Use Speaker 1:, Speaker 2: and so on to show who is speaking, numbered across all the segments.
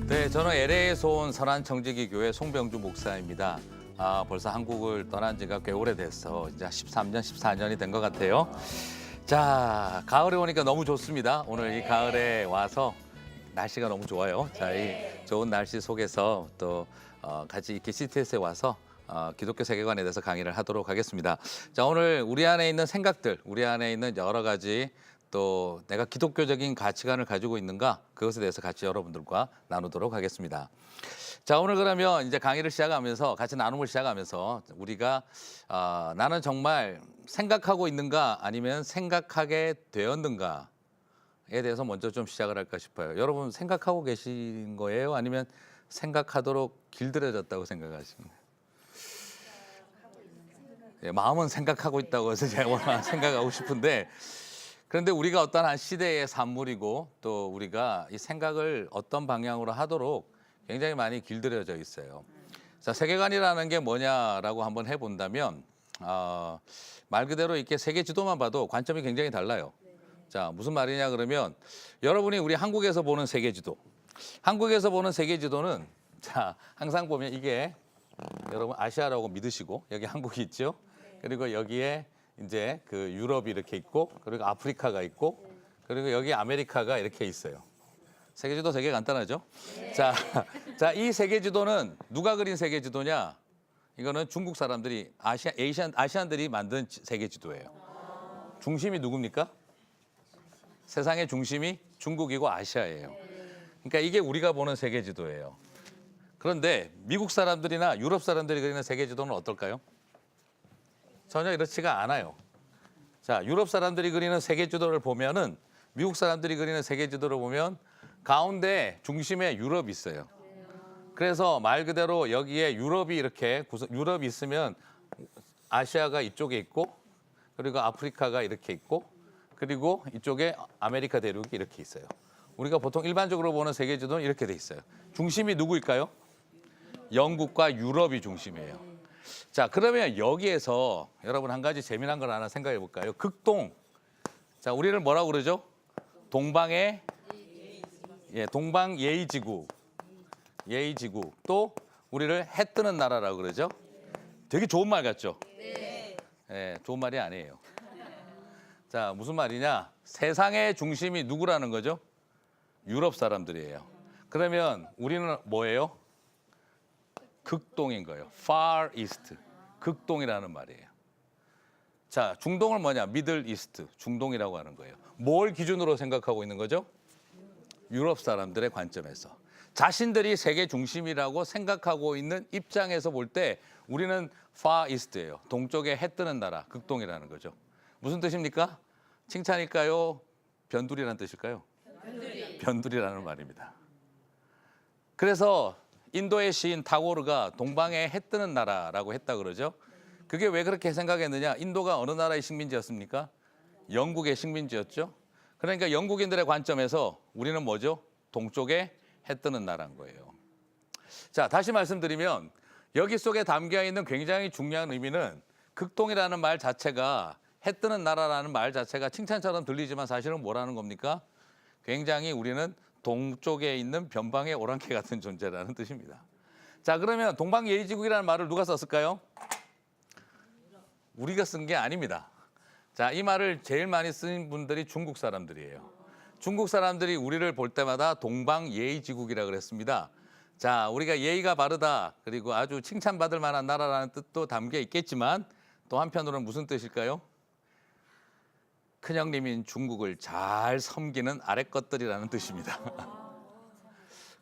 Speaker 1: 네, 저는 LA에서 온 선한청지기 교회 송병주 목사입니다. 벌써 한국을 떠난 지가 꽤 오래돼서 이제 13년, 14년이 된 것 같아요. 자, 가을에 오니까 너무 좋습니다. 오늘 이 가을에 와서 날씨가 너무 좋아요. 자, 이 좋은 날씨 속에서 또 같이 이렇게 CTS에 와서 기독교 세계관에 대해서 강의를 하도록 하겠습니다. 자, 오늘 우리 안에 있는 생각들, 우리 안에 있는 여러 가지 또 내가 기독교적인 가치관을 가지고 있는가 그것에 대해서 같이 여러분들과 나누도록 하겠습니다. 자, 오늘 그러면 이제 강의를 시작하면서 같이 나눔을 시작하면서 우리가 나는 정말 생각하고 있는가 아니면 생각하게 되었는가에 대해서 먼저 좀 시작을 할까 싶어요. 여러분 생각하고 계신 거예요? 아니면 생각하도록 길들여졌다고 생각하시나요? 예, 마음은 생각하고 있다고 해서 제가 생각하고 싶은데 그런데 우리가 어떤 한 시대의 산물이고 또 우리가 이 생각을 어떤 방향으로 하도록 굉장히 많이 길들여져 있어요. 자, 세계관이라는 게 뭐냐라고 한번 해본다면 말 그대로 이렇게 세계 지도만 봐도 관점이 굉장히 달라요. 자, 무슨 말이냐 그러면 여러분이 우리 한국에서 보는 세계 지도, 한국에서 보는 세계 지도는 자 항상 보면 이게 여러분 아시아라고 믿으시고 여기 한국이 있죠. 그리고 여기에 이제 그 유럽이 이렇게 있고 그리고 아프리카가 있고 그리고 여기 아메리카가 이렇게 있어요. 세계지도 되게 간단하죠? 네. 자, 이 세계지도는 누가 그린 세계지도냐? 이거는 중국 사람들이 아시안들이 만든 세계지도예요. 중심이 누굽니까? 세상의 중심이 중국이고 아시아예요. 그러니까 이게 우리가 보는 세계지도예요. 그런데 미국 사람들이나 유럽 사람들이 그리는 세계지도는 어떨까요? 전혀 이렇지가 않아요. 자, 유럽 사람들이 그리는 세계지도를 보면은 미국 사람들이 그리는 세계지도를 보면 가운데 중심에 유럽이 있어요. 그래서 말 그대로 여기에 유럽이 이렇게 유럽이 있으면 아시아가 이쪽에 있고 그리고 아프리카가 이렇게 있고 그리고 이쪽에 아메리카 대륙이 이렇게 있어요. 우리가 보통 일반적으로 보는 세계지도는 이렇게 돼 있어요. 중심이 누구일까요? 영국과 유럽이 중심이에요. 자, 그러면 여기에서 여러분 한 가지 재미난 걸 하나 생각해 볼까요? 극동. 자, 우리를 뭐라고 그러죠? 동방의 동방 예의지구. 예의지구. 또 우리를 해 뜨는 나라라고 그러죠? 되게 좋은 말 같죠? 네, 좋은 말이 아니에요. 자, 무슨 말이냐? 세상의 중심이 누구라는 거죠? 유럽 사람들이에요. 그러면 우리는 뭐예요? 극동인 거예요. Far East. 극동이라는 말이에요. 자, 중동을 뭐냐? Middle East. 중동이라고 하는 거예요. 뭘 기준으로 생각하고 있는 거죠? 유럽 사람들의 관점에서. 자신들이 세계 중심이라고 생각하고 있는 입장에서 볼 때 우리는 Far East예요. 동쪽에 해 뜨는 나라, 극동이라는 거죠. 무슨 뜻입니까? 칭찬일까요? 변두리라는 뜻일까요? 변두리라는 말입니다. 그래서 인도의 시인 타고르가 동방에 해 뜨는 나라라고 했다 그러죠. 그게 왜 그렇게 생각했느냐? 인도가 어느 나라의 식민지였습니까? 영국의 식민지였죠. 그러니까 영국인들의 관점에서 우리는 뭐죠? 동쪽에 해 뜨는 나라인 거예요. 자, 다시 말씀드리면 여기 속에 담겨 있는 굉장히 중요한 의미는 극동이라는 말 자체가 해 뜨는 나라라는 말 자체가 칭찬처럼 들리지만 사실은 뭐라는 겁니까? 굉장히 우리는 동쪽에 있는 변방의 오랑캐 같은 존재라는 뜻입니다. 자, 그러면 동방예의지국이라는 말을 누가 썼을까요? 우리가 쓴 게 아닙니다. 자, 이 말을 제일 많이 쓴 분들이 중국 사람들이에요. 중국 사람들이 우리를 볼 때마다 동방예의지국이라 그랬습니다. 자, 우리가 예의가 바르다 그리고 아주 칭찬받을 만한 나라라는 뜻도 담겨 있겠지만 또 한편으로는 무슨 뜻일까요? 큰형님인 중국을 잘 섬기는 아랫 것들이라는 뜻입니다.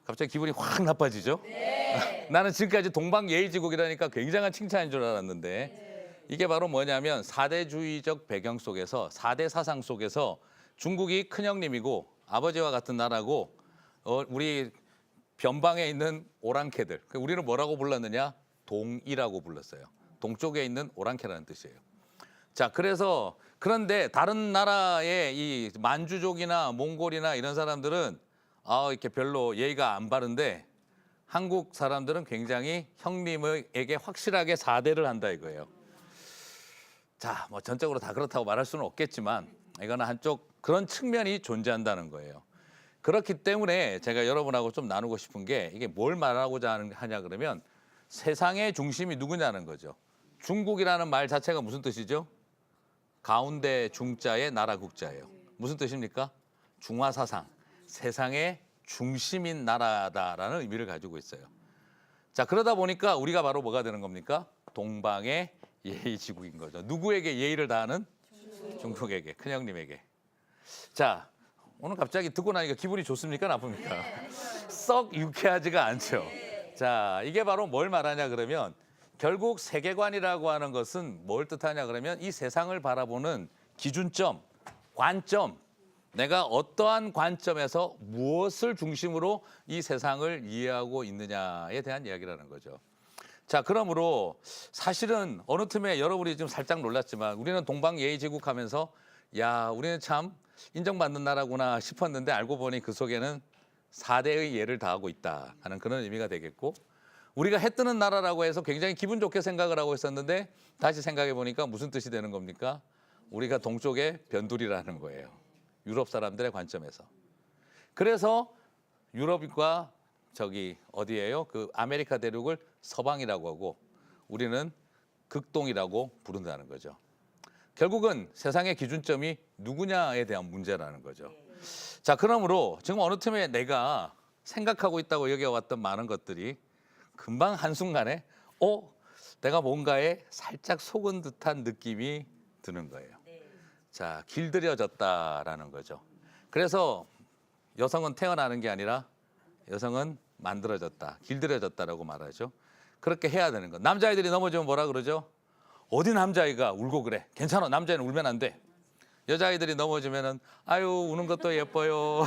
Speaker 1: 갑자기 기분이 확 나빠지죠? 네. 나는 지금까지 동방예의지국이라니까 굉장한 칭찬인 줄 알았는데 이게 바로 뭐냐면 사대주의적 배경 속에서 4대 사상 속에서 중국이 큰형님이고 아버지와 같은 나라고 우리 변방에 있는 오랑캐들 우리는 뭐라고 불렀느냐? 동이라고 불렀어요. 동쪽에 있는 오랑캐라는 뜻이에요. 자, 그래서 그런데 다른 나라의 이 만주족이나 몽골이나 이런 사람들은 이렇게 별로 예의가 안 바른데 한국 사람들은 굉장히 형님에게 확실하게 사대를 한다 이거예요. 자, 뭐 전적으로 다 그렇다고 말할 수는 없겠지만 이거는 한쪽 그런 측면이 존재한다는 거예요. 그렇기 때문에 제가 여러분하고 좀 나누고 싶은 게 이게 뭘 말하고자 하냐 그러면 세상의 중심이 누구냐는 거죠. 중국이라는 말 자체가 무슨 뜻이죠? 가운데 중자의 나라 국자예요. 무슨 뜻입니까? 중화사상, 세상의 중심인 나라다라는 의미를 가지고 있어요. 자, 그러다 보니까 우리가 바로 뭐가 되는 겁니까? 동방의 예의지국인 거죠. 누구에게 예의를 다하는? 중국에게, 큰형님에게. 자, 오늘 갑자기 듣고 나니까 기분이 좋습니까? 나쁩니까? 썩 유쾌하지가 않죠. 자, 이게 바로 뭘 말하냐 그러면 결국 세계관이라고 하는 것은 뭘 뜻하냐 그러면 이 세상을 바라보는 기준점, 관점, 내가 어떠한 관점에서 무엇을 중심으로 이 세상을 이해하고 있느냐에 대한 이야기라는 거죠. 자, 그러므로 사실은 어느 틈에 여러분이 좀 살짝 놀랐지만 우리는 동방예의지국 하면서 야, 우리는 참 인정받는 나라구나 싶었는데 알고 보니 그 속에는 4대의 예를 다하고 있다 하는 그런 의미가 되겠고 우리가 해 뜨는 나라라고 해서 굉장히 기분 좋게 생각을 하고 있었는데 다시 생각해 보니까 무슨 뜻이 되는 겁니까? 우리가 동쪽의 변두리라는 거예요. 유럽 사람들의 관점에서. 그래서 유럽과 저기 어디예요? 그 아메리카 대륙을 서방이라고 하고 우리는 극동이라고 부른다는 거죠. 결국은 세상의 기준점이 누구냐에 대한 문제라는 거죠. 자, 그러므로 지금 어느 틈에 내가 생각하고 있다고 여겨왔던 많은 것들이 금방 한순간에 내가 뭔가에 살짝 속은 듯한 느낌이 드는 거예요. 자, 길들여졌다라는 거죠. 그래서 여성은 태어나는 게 아니라 여성은 만들어졌다, 길들여졌다라고 말하죠. 그렇게 해야 되는 거. 남자아이들이 넘어지면 뭐라 그러죠? 어디 남자아이가 울고 그래? 괜찮아, 남자애는 울면 안 돼. 여자아이들이 넘어지면은 아유 우는 것도 예뻐요.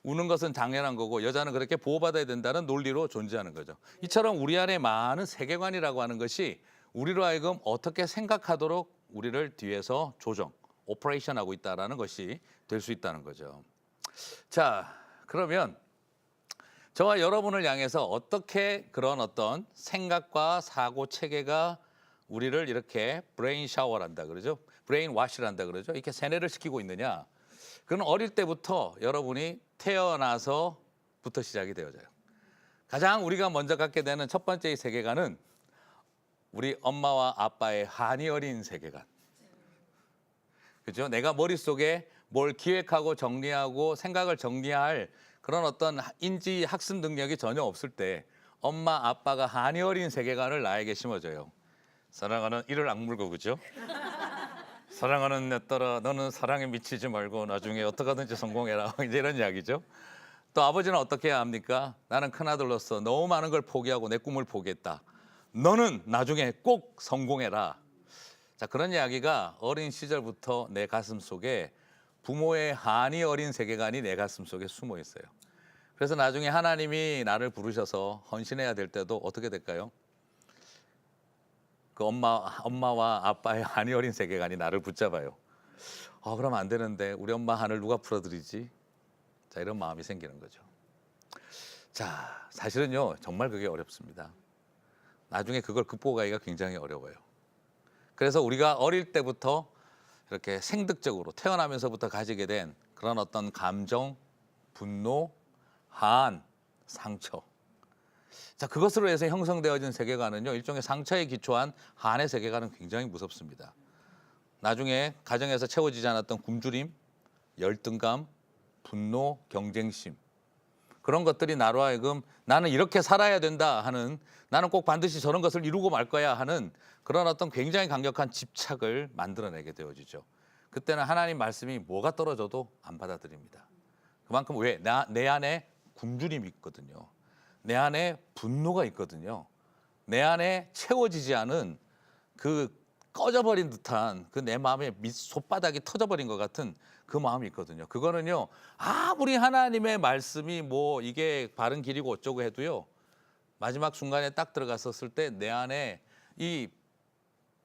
Speaker 1: 우는 것은 당연한 거고 여자는 그렇게 보호받아야 된다는 논리로 존재하는 거죠. 이처럼 우리 안에 많은 세계관이라고 하는 것이 우리로 하여금 어떻게 생각하도록 우리를 뒤에서 조정, 오퍼레이션하고 있다는 것이 될 수 있다는 거죠. 자, 그러면 저와 여러분을 향해서 어떻게 그런 어떤 생각과 사고 체계가 우리를 이렇게 브레인 샤워를 한다 그러죠. 브레인 와시를 한다 그러죠. 이렇게 세뇌를 시키고 있느냐. 그건 어릴 때부터 여러분이 태어나서부터 시작이 되어져요. 가장 우리가 먼저 갖게 되는 첫 번째의 세계관은 우리 엄마와 아빠의 한이 어린 세계관. 그죠? 내가 머릿속에 뭘 기획하고 정리하고 생각을 정리할 그런 어떤 인지 학습 능력이 전혀 없을 때 엄마 아빠가 한이 어린 세계관을 나에게 심어줘요. 사랑하는 이를 악물고 그죠? 사랑하는 내 딸아 너는 사랑에 미치지 말고 나중에 어떻게 하든지 성공해라. 이제 이런 이야기죠. 또 아버지는 어떻게 해야 합니까? 나는 큰아들로서 너무 많은 걸 포기하고 내 꿈을 포기했다. 너는 나중에 꼭 성공해라. 자, 그런 이야기가 어린 시절부터 내 가슴 속에 부모의 한이 어린 세계관이 내 가슴 속에 숨어 있어요. 그래서 나중에 하나님이 나를 부르셔서 헌신해야 될 때도 어떻게 될까요? 그 엄마와 아빠의 한이 어린 세계관이 나를 붙잡아요. 그럼 안 되는데 우리 엄마 한을 누가 풀어드리지? 자, 이런 마음이 생기는 거죠. 자, 사실은요 정말 그게 어렵습니다. 나중에 그걸 극복하기가 굉장히 어려워요. 그래서 우리가 어릴 때부터 이렇게 생득적으로 태어나면서부터 가지게 된 그런 어떤 감정, 분노, 한, 상처. 자, 그것으로 해서 형성되어진 세계관은요 일종의 상처에 기초한 한의 세계관은 굉장히 무섭습니다. 나중에 가정에서 채워지지 않았던 굶주림, 열등감, 분노, 경쟁심 그런 것들이 나로 하여금 나는 이렇게 살아야 된다 하는 나는 꼭 반드시 저런 것을 이루고 말 거야 하는 그런 어떤 굉장히 강력한 집착을 만들어내게 되어지죠. 그때는 하나님 말씀이 뭐가 떨어져도 안 받아들입니다. 그만큼 왜? 내 안에 굶주림이 있거든요. 내 안에 분노가 있거든요. 내 안에 채워지지 않은 그 꺼져버린 듯한 그 내 마음의 밑손바닥이 터져버린 것 같은 그 마음이 있거든요. 그거는요 아무리 하나님의 말씀이 뭐 이게 바른 길이고 어쩌고 해도요 마지막 순간에 딱 들어갔었을 때 내 안에 이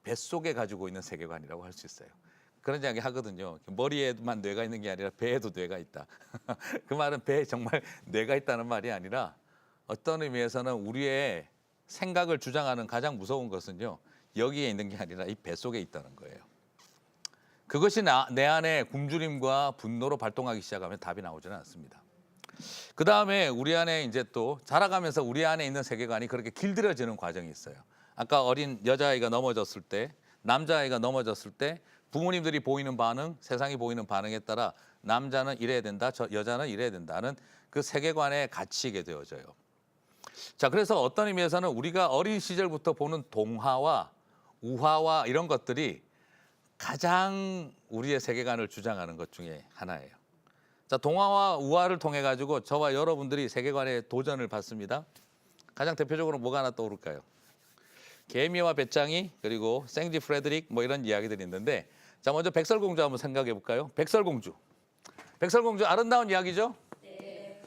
Speaker 1: 뱃속에 가지고 있는 세계관이라고 할 수 있어요. 그런 이야기 하거든요. 머리에만 뇌가 있는 게 아니라 배에도 뇌가 있다. 그 말은 배에 정말 뇌가 있다는 말이 아니라 어떤 의미에서는 우리의 생각을 주장하는 가장 무서운 것은요 여기에 있는 게 아니라 이 뱃속에 있다는 거예요. 그것이 내 안에 굶주림과 분노로 발동하기 시작하면 답이 나오지는 않습니다. 그 다음에 우리 안에 이제 또 자라가면서 우리 안에 있는 세계관이 그렇게 길들여지는 과정이 있어요. 아까 어린 여자아이가 넘어졌을 때, 남자아이가 넘어졌을 때 부모님들이 보이는 반응, 세상이 보이는 반응에 따라 남자는 이래야 된다, 여자는 이래야 된다는 그 세계관에 갇히게 되어져요. 자, 그래서 어떤 의미에서는 우리가 어린 시절부터 보는 동화와 우화와 이런 것들이 가장 우리의 세계관을 주장하는 것 중에 하나예요. 자, 동화와 우화를 통해 가지고 저와 여러분들이 세계관에 도전을 받습니다. 가장 대표적으로 뭐가 하나 떠오를까요? 개미와 배짱이 그리고 생지 프레드릭 뭐 이런 이야기들이 있는데, 자, 먼저 백설공주 한번 생각해 볼까요? 백설공주. 백설공주 아름다운 이야기죠? 네.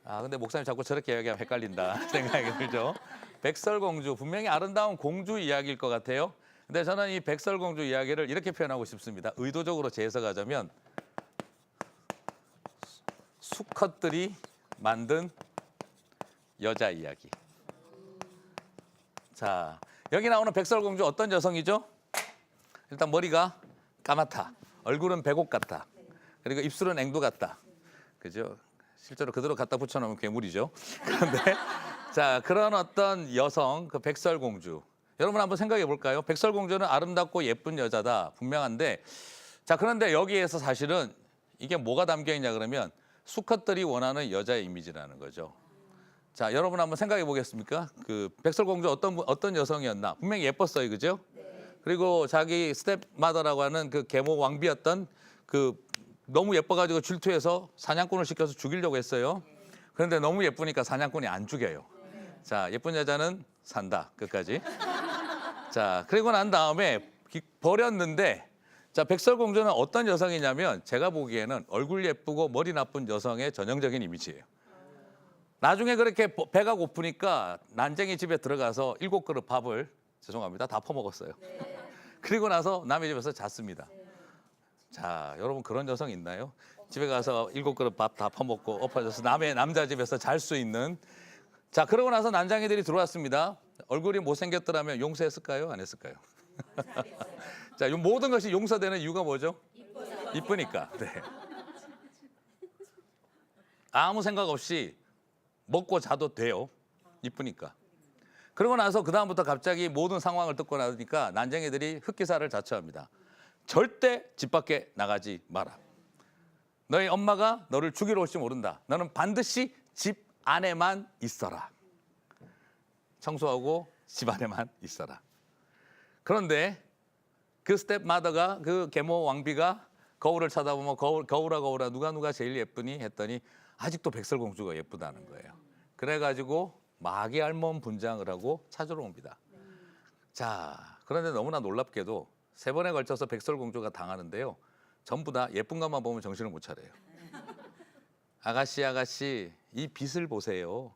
Speaker 1: 아, 근데 목사님 자꾸 저렇게 이야기하면 헷갈린다 생각이 들죠? 백설공주 분명히 아름다운 공주 이야기일 것 같아요. 근데 저는 이 백설공주 이야기를 이렇게 표현하고 싶습니다. 의도적으로 재해석하자면 수컷들이 만든 여자 이야기. 자, 여기 나오는 백설공주 어떤 여성이죠? 일단 머리가 까맣다. 얼굴은 백옥 같다. 그리고 입술은 앵두 같다. 그죠? 실제로 그대로 갖다 붙여놓으면 괴물이죠. 그런데 자, 그런 어떤 여성, 그 백설공주. 여러분 한번 생각해 볼까요? 백설공주는 아름답고 예쁜 여자다. 분명한데, 자, 그런데 여기에서 사실은 이게 뭐가 담겨 있냐 그러면 수컷들이 원하는 여자의 이미지라는 거죠. 자, 여러분 한번 생각해 보겠습니까? 그 백설공주 어떤 여성이었나? 분명히 예뻤어요, 그죠? 그리고 자기 스텝마더라고 하는 그 계모 왕비였던 그 너무 예뻐가지고 질투해서 사냥꾼을 시켜서 죽이려고 했어요. 그런데 너무 예쁘니까 사냥꾼이 안 죽여요. 자, 예쁜 여자는 산다, 끝까지. 자, 그리고 난 다음에 버렸는데, 자, 백설공주는 어떤 여성이냐면 제가 보기에는 얼굴 예쁘고 머리 나쁜 여성의 전형적인 이미지예요. 나중에 그렇게 배가 고프니까 난쟁이 집에 들어가서 7그릇 밥을, 죄송합니다, 다 퍼먹었어요. 그리고 나서 남의 집에서 잤습니다. 자, 여러분 그런 여성 있나요? 집에 가서 7그릇 밥 다 퍼먹고 엎어져서 남자 집에서 잘 수 있는. 자, 그러고 나서 난장이들이 들어왔습니다. 얼굴이 못생겼더라면 용서했을까요? 안 했을까요? 자, 이 모든 것이 용서되는 이유가 뭐죠? 이쁘니까. 네. 아무 생각 없이 먹고 자도 돼요. 이쁘니까. 그러고 나서 그 다음부터 갑자기 모든 상황을 듣고 나니까 난쟁이들이 흑기사를 자처합니다. 절대 집 밖에 나가지 마라. 너희 엄마가 너를 죽이러 올지 모른다. 너는 반드시 집 안에만 있어라. 청소하고 집 안에만 있어라. 그런데 그 스텝마더가, 그 계모 왕비가 거울을 쳐다보면 거울아 누가 제일 예쁘니 했더니 아직도 백설공주가 예쁘다는 거예요. 그래가지고 마귀알몸 분장을 하고 찾으러 옵니다. 자, 그런데 너무나 놀랍게도 3번에 걸쳐서 백설공주가 당하는데요. 전부 다 예쁜 것만 보면 정신을 못 차려요. 아가씨, 이 빗을 보세요.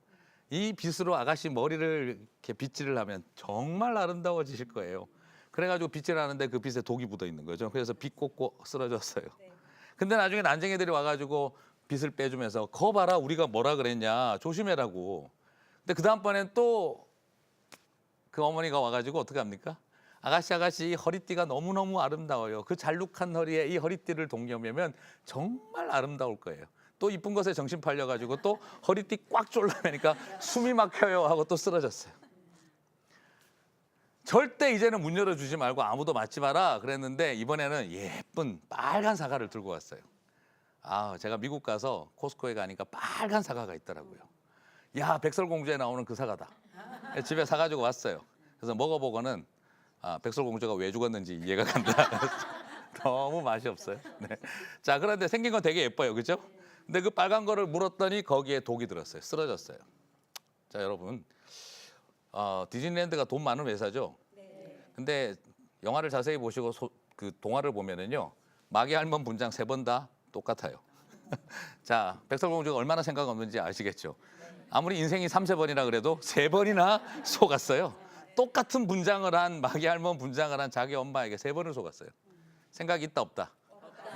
Speaker 1: 이 빗으로 아가씨 머리를 이렇게 빗질을 하면 정말 아름다워지실 거예요. 그래가지고 빗질을 하는데 그 빗에 독이 묻어 있는 거죠. 그래서 빗 꽂고 쓰러졌어요. 근데 나중에 난쟁이들이 와가지고 빗을 빼주면서 거 봐라, 우리가 뭐라 그랬냐, 조심해라고. 근데 그 다음번엔 또 그 어머니가 와가지고 어떻게 합니까? 아가씨, 이 허리띠가 너무너무 아름다워요. 그 잘룩한 허리에 이 허리띠를 동여매면 정말 아름다울 거예요. 또 이쁜 것에 정신 팔려가지고 또 허리띠 꽉 졸라매니까 숨이 막혀요 하고 또 쓰러졌어요. 절대 이제는 문 열어주지 말고 아무도 맞지 마라 그랬는데 이번에는 예쁜 빨간 사과를 들고 왔어요. 아, 제가 미국 가서 코스코에 가니까 빨간 사과가 있더라고요. 야, 백설공주에 나오는 그 사과다. 집에 사가지고 왔어요. 그래서 먹어보고는 백설공주가 왜 죽었는지 이해가 간다. 너무 맛이 없어요. 네. 자, 그런데 생긴 건 되게 예뻐요, 그죠? 근데 그 빨간 거를 물었더니 거기에 독이 들었어요. 쓰러졌어요. 자, 여러분, 디즈니랜드가 돈 많은 회사죠. 근데 영화를 자세히 보시고 그 동화를 보면은요, 마귀알몸 분장 3번 다 똑같아요. 자, 백설공주가 얼마나 생각 없는지 아시겠죠? 아무리 인생이 3세번이라 그래도 3번이나 속았어요. 똑같은 분장을 한 마귀알몸 분장을 한 자기 엄마에게 3번을 속았어요. 생각이 있다 없다?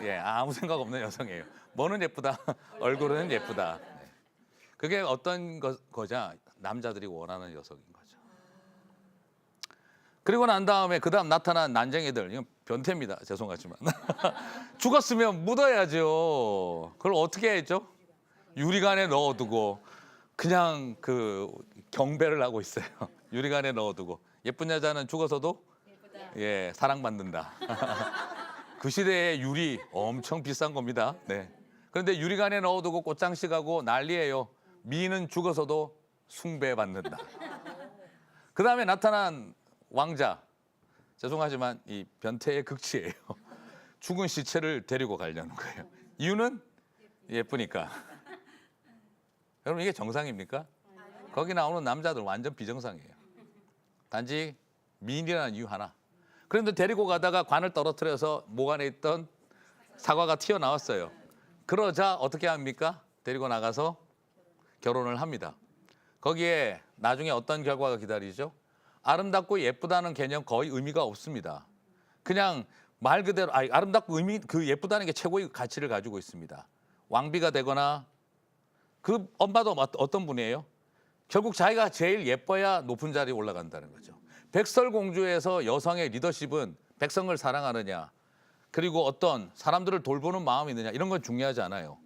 Speaker 1: 예, 아무 생각 없는 여성이에요. 뭐는 예쁘다, 얼굴은 예쁘다. 네. 그게 어떤 거냐? 남자들이 원하는 여성인 거죠. 그리고 난 다음에 그다음 나타난 난쟁이들, 이건 변태입니다. 죄송하지만. 죽었으면 묻어야죠. 그걸 어떻게 했죠? 유리관에 넣어두고 그냥 그 경배를 하고 있어요. 유리관에 넣어두고. 예쁜 여자는 죽어서도 예, 사랑받는다. 그 시대의 유리 엄청 비싼 겁니다. 네. 그런데 유리관에 넣어두고 꽃장식하고 난리예요. 미는 죽어서도 숭배받는다. 그 다음에 나타난 왕자. 죄송하지만 이 변태의 극치예요. 죽은 시체를 데리고 가려는 거예요. 이유는 예쁘니까. 여러분 이게 정상입니까? 거기 나오는 남자들 완전 비정상이에요. 단지 미인이라는 이유 하나. 그런데 데리고 가다가 관을 떨어뜨려서 목 안에 있던 사과가 튀어나왔어요. 그러자 어떻게 합니까? 데리고 나가서 결혼을 합니다. 거기에 나중에 어떤 결과가 기다리죠? 아름답고 예쁘다는 개념 거의 의미가 없습니다. 그냥 말 그대로 아름답고 그 예쁘다는 게 최고의 가치를 가지고 있습니다. 왕비가 되거나 그 엄마도 어떤 분이에요? 결국 자기가 제일 예뻐야 높은 자리에 올라간다는 거죠. 백설공주에서 여성의 리더십은 백성을 사랑하느냐, 그리고 어떤 사람들을 돌보는 마음이 있느냐, 이런 건 중요하지 않아요.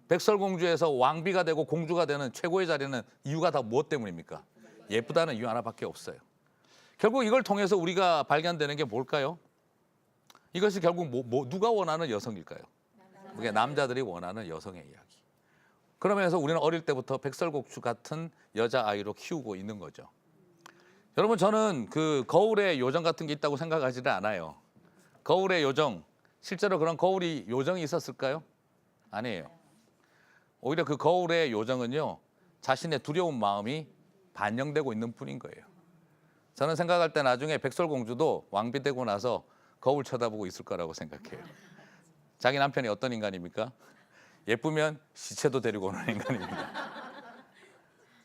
Speaker 1: 백설공주에서 왕비가 되고 공주가 되는 최고의 자리는 이유가 다 무엇 때문입니까? 예쁘다는 이유 하나밖에 없어요. 결국 이걸 통해서 우리가 발견되는 게 뭘까요? 이것이 결국 누가 원하는 여성일까요? 그게 남자들이 원하는 여성의 이야기. 그러면서 우리는 어릴 때부터 백설공주 같은 여자아이로 키우고 있는 거죠. 여러분 저는 그 거울의 요정 같은 게 있다고 생각하지는 않아요. 거울의 요정, 실제로 그런 거울이 요정이 있었을까요? 아니에요. 오히려 그 거울의 요정은요, 자신의 두려운 마음이 반영되고 있는 뿐인 거예요. 저는 생각할 때 나중에 백설공주도 왕비 되고 나서 거울 쳐다보고 있을 거라고 생각해요. 자기 남편이 어떤 인간입니까? 예쁘면 시체도 데리고 오는 인간입니다.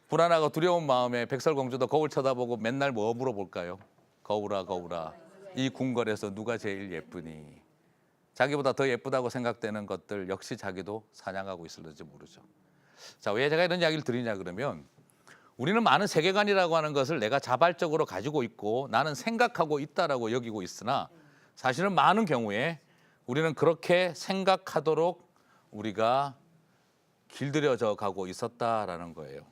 Speaker 1: 불안하고 두려운 마음에 백설공주도 거울 쳐다보고 맨날 뭐 물어볼까요? 거울아 거울아, 이 궁궐에서 누가 제일 예쁘니? 자기보다 더 예쁘다고 생각되는 것들 역시 자기도 사냥하고 있을지 모르죠. 자, 왜 제가 이런 이야기를 드리냐 그러면, 우리는 많은 세계관이라고 하는 것을 내가 자발적으로 가지고 있고 나는 생각하고 있다라고 여기고 있으나, 사실은 많은 경우에 우리는 그렇게 생각하도록 우리가 길들여져 가고 있었다라는 거예요.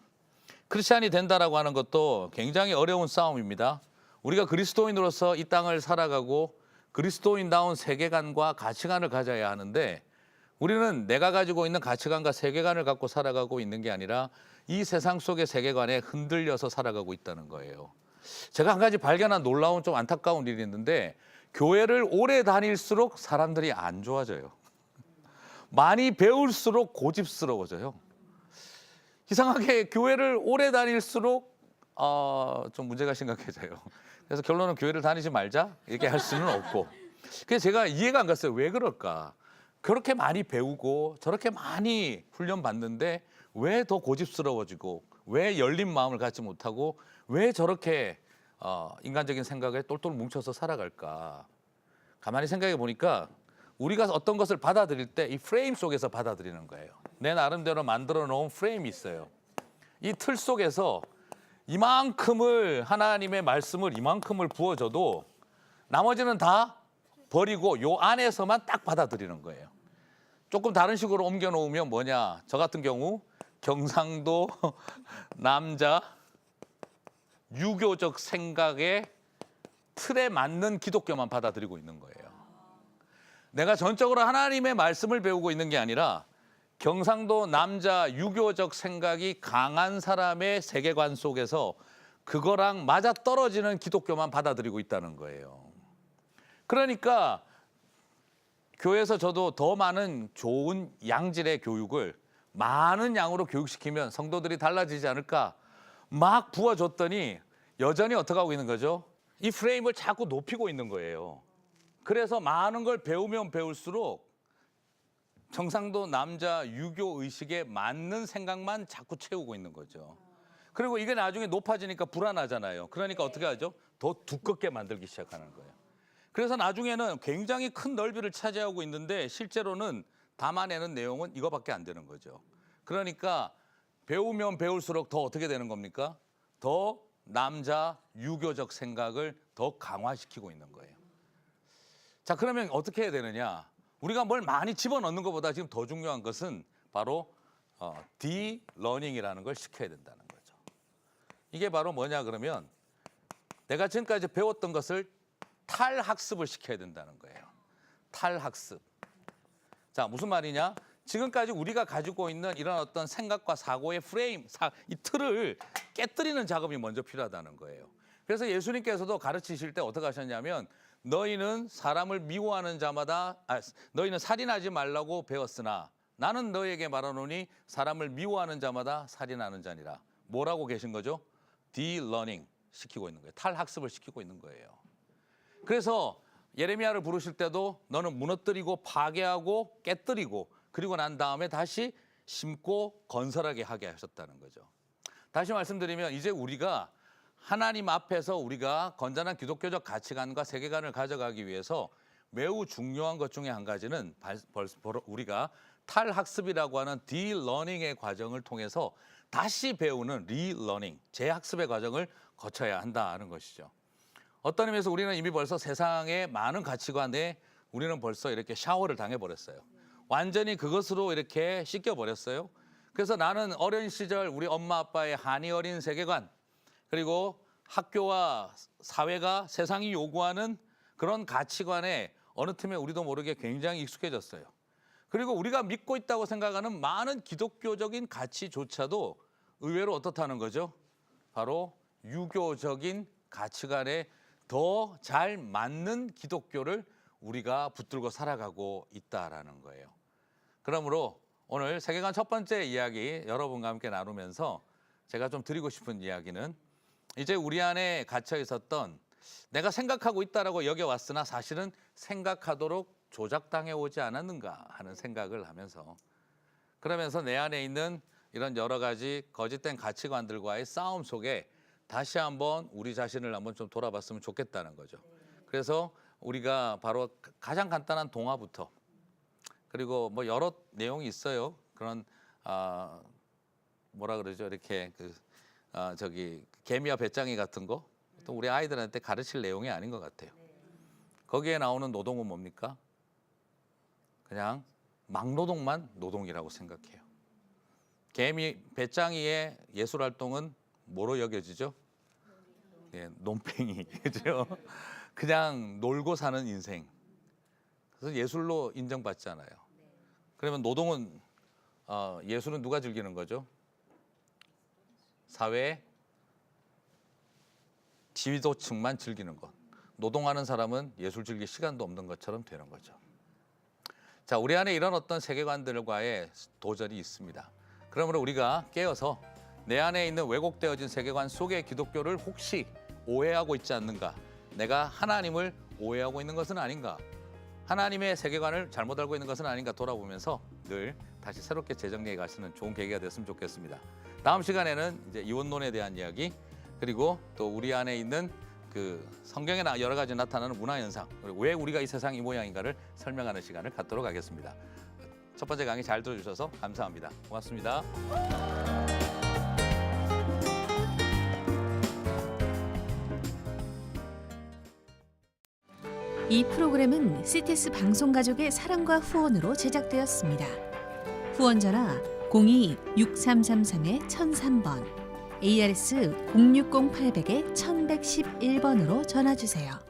Speaker 1: 크리스찬이 된다라고 하는 것도 굉장히 어려운 싸움입니다. 우리가 그리스도인으로서 이 땅을 살아가고 그리스도인다운 세계관과 가치관을 가져야 하는데, 우리는 내가 가지고 있는 가치관과 세계관을 갖고 살아가고 있는 게 아니라 이 세상 속의 세계관에 흔들려서 살아가고 있다는 거예요. 제가 한 가지 발견한 놀라운 좀 안타까운 일이 있는데, 교회를 오래 다닐수록 사람들이 안 좋아져요. 많이 배울수록 고집스러워져요. 이상하게 교회를 오래 다닐수록 좀 문제가 심각해져요. 그래서 결론은 교회를 다니지 말자 이렇게 할 수는 없고. 그래서 제가 이해가 안 갔어요. 왜 그럴까? 그렇게 많이 배우고 저렇게 많이 훈련 받는데 왜 더 고집스러워지고, 왜 열린 마음을 갖지 못하고, 왜 저렇게 인간적인 생각에 똘똘 뭉쳐서 살아갈까? 가만히 생각해 보니까 우리가 어떤 것을 받아들일 때 이 프레임 속에서 받아들이는 거예요. 내 나름대로 만들어 놓은 프레임이 있어요. 이 틀 속에서 이만큼을, 하나님의 말씀을 이만큼을 부어줘도 나머지는 다 버리고 요 안에서만 딱 받아들이는 거예요. 조금 다른 식으로 옮겨 놓으면 뭐냐, 저 같은 경우 경상도 남자 유교적 생각의 틀에 맞는 기독교만 받아들이고 있는 거예요. 내가 전적으로 하나님의 말씀을 배우고 있는 게 아니라 경상도 남자 유교적 생각이 강한 사람의 세계관 속에서 그거랑 맞아떨어지는 기독교만 받아들이고 있다는 거예요. 그러니까 교회에서 저도 더 많은 좋은 양질의 교육을 많은 양으로 교육시키면 성도들이 달라지지 않을까 막 부어줬더니 여전히 어떻게 하고 있는 거죠? 이 프레임을 자꾸 높이고 있는 거예요. 그래서 많은 걸 배우면 배울수록 경상도 남자 유교 의식에 맞는 생각만 자꾸 채우고 있는 거죠. 그리고 이게 나중에 높아지니까 불안하잖아요. 그러니까 어떻게 하죠? 더 두껍게 만들기 시작하는 거예요. 그래서 나중에는 굉장히 큰 넓이를 차지하고 있는데 실제로는 담아내는 내용은 이거밖에 안 되는 거죠. 그러니까 배우면 배울수록 더 어떻게 되는 겁니까? 더 남자 유교적 생각을 더 강화시키고 있는 거예요. 자, 그러면 어떻게 해야 되느냐? 우리가 뭘 많이 집어넣는 것보다 지금 더 중요한 것은 바로 디러닝이라는 걸 시켜야 된다는 거죠. 이게 바로 뭐냐 그러면 내가 지금까지 배웠던 것을 탈학습을 시켜야 된다는 거예요. 탈학습. 자, 무슨 말이냐? 지금까지 우리가 가지고 있는 이런 어떤 생각과 사고의 프레임, 이 틀을 깨뜨리는 작업이 먼저 필요하다는 거예요. 그래서 예수님께서도 가르치실 때 어떻게 하셨냐면 너희는 사람을 미워하는 자마다 너희는 살인하지 말라고 배웠으나 나는 너희에게 말하노니 사람을 미워하는 자마다 살인하는 자니라. 뭐라고 계신 거죠? 디러닝 시키고 있는 거예요. 탈학습을 시키고 있는 거예요. 그래서 예레미야를 부르실 때도 너는 무너뜨리고 파괴하고 깨뜨리고 그리고 난 다음에 다시 심고 건설하게 하게 하셨다는 거죠. 다시 말씀드리면 이제 우리가 하나님 앞에서 우리가 건전한 기독교적 가치관과 세계관을 가져가기 위해서 매우 중요한 것 중에 한 가지는 우리가 탈학습이라고 하는 디러닝의 과정을 통해서 다시 배우는 리러닝, 재학습의 과정을 거쳐야 한다는 것이죠. 어떤 의미에서 우리는 이미 벌써 세상의 많은 가치관에 우리는 벌써 이렇게 샤워를 당해버렸어요. 완전히 그것으로 이렇게 씻겨버렸어요. 그래서 나는 어린 시절 우리 엄마 아빠의 한이 어린 세계관 그리고 학교와 사회가 세상이 요구하는 그런 가치관에 어느 틈에 우리도 모르게 굉장히 익숙해졌어요. 그리고 우리가 믿고 있다고 생각하는 많은 기독교적인 가치조차도 의외로 어떻다는 거죠? 바로 유교적인 가치관에 더 잘 맞는 기독교를 우리가 붙들고 살아가고 있다라는 거예요. 그러므로 오늘 세계관 첫 번째 이야기 여러분과 함께 나누면서 제가 좀 드리고 싶은 이야기는 이제 우리 안에 갇혀 있었던 내가 생각하고 있다라고 여겨왔으나 사실은 생각하도록 조작당해 오지 않았는가 하는 생각을 하면서 그러면서 내 안에 있는 이런 여러 가지 거짓된 가치관들과의 싸움 속에 다시 한번 우리 자신을 한번 좀 돌아봤으면 좋겠다는 거죠. 그래서 우리가 바로 가장 간단한 동화부터 그리고 뭐 여러 내용이 있어요. 그런 뭐라 그러죠? 이렇게 개미와 배짱이 같은 거 또 우리 아이들한테 가르칠 내용이 아닌 것 같아요. 거기에 나오는 노동은 뭡니까? 그냥 막노동만 노동이라고 생각해요. 개미 배짱이의 예술 활동은 뭐로 여겨지죠? 예, 논팽이 그죠? 그냥 놀고 사는 인생. 그래서 예술로 인정받잖아요. 그러면 노동은 예술은 누가 즐기는 거죠? 사회 지도층만 즐기는 것. 노동하는 사람은 예술 즐길 시간도 없는 것처럼 되는 거죠. 자, 우리 안에 이런 어떤 세계관들과의 도전이 있습니다. 그러므로 우리가 깨어서 내 안에 있는 왜곡되어진 세계관 속의 기독교를 혹시 오해하고 있지 않는가? 내가 하나님을 오해하고 있는 것은 아닌가? 하나님의 세계관을 잘못 알고 있는 것은 아닌가 돌아보면서 늘 다시 새롭게 재정리해 가시는 좋은 계기가 됐으면 좋겠습니다. 다음 시간에는 이제 이원론에 대한 이야기 그리고 또 우리 안에 있는 그 성경에 여러 가지 나타나는 문화 현상 그리고 왜 우리가 이 세상 이 모양인가를 설명하는 시간을 갖도록 하겠습니다. 첫 번째 강의 잘 들어주셔서 감사합니다. 고맙습니다.
Speaker 2: 이 프로그램은 CTS 방송가족의 사랑과 후원으로 제작되었습니다. 후원 전화 02-6333-1003번, ARS 060-800-1111번으로 전화 주세요.